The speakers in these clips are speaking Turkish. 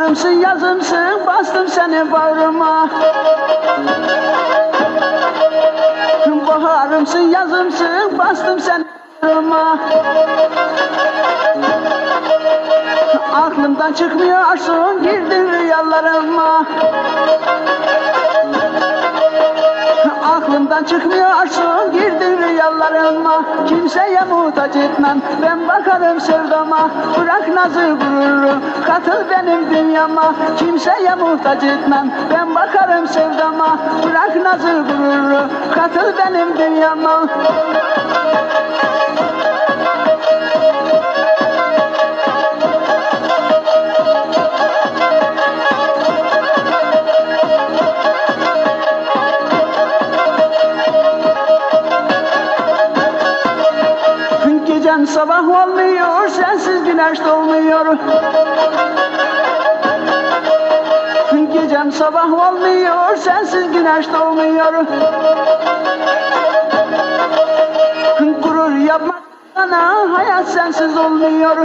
Baharımsın, yazımsın, bastım seni bağrıma. Baharımsın, yazımsın, bastım seni bağrıma. Aklımdan çıkmıyorsun, girdin rüyalarıma. Aklımdan çıkmıyorsun, girdin rüyalarıma. Kimseye muhtaç etmem, ben bakarım sevdama. Bırak nazı gururu, katıl benim dünyama. Kimseye muhtaç etmem, ben bakarım sevdama. Bırak nazı gururu, katıl benim dünyama. Gecem sabah olmuyor, sensiz güneş doğmuyor. Gecem sabah olmuyor, sensiz güneş doğmuyor. Gurur yapma bana, hayat sensiz olmuyor.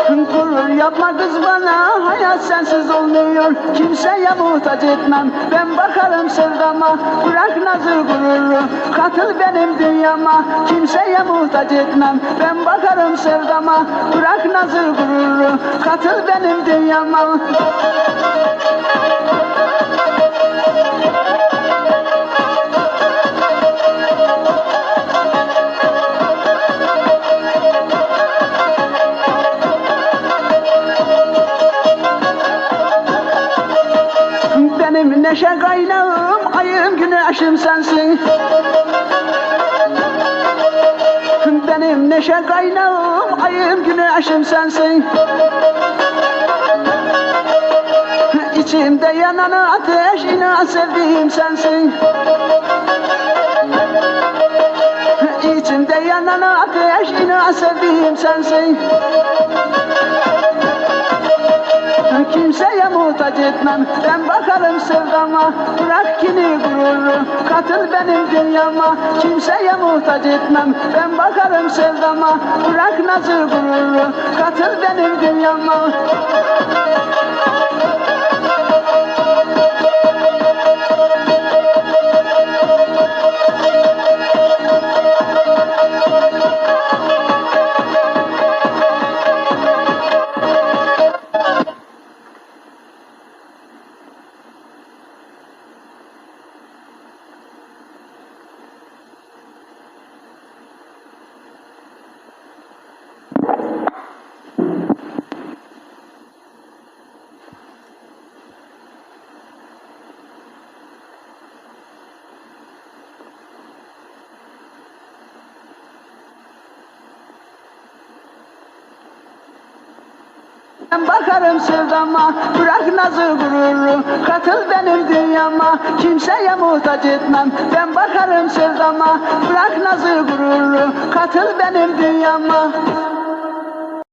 Gurur yapma kız bana, hayat sensiz olmuyor. Kimseye muhtaç etmem, ben bakarım sevdama. Bırak nazı gururu, katıl benim dünyama. Kimseye muhtaç etmem, ben bakarım sevdama. Bırak nazı gururu, katıl benim dünyama. Benim neşe kaynağım, ayım güneşim sensin. Benim neşe kaynağım, ayım güneşim sensin. İçimde yanan ateş, inan sevdiğim sensin. İçimde yanan ateş, inan sevdiğim sensin. Kimseye muhtaç etmem, ben bakarım sevdama. Bırak kini gururu, katıl benim dünyama. Kimseye muhtaç etmem, ben bakarım sevdama. Bırak nazı gururu, katıl benim dünyama. Ben bakarım sevdama, bırak nazı gururu, katıl benim dünyama. Kimseye muhtaç etmem, ben bakarım sevdama. Bırak nazı gururu, katıl benim dünyama.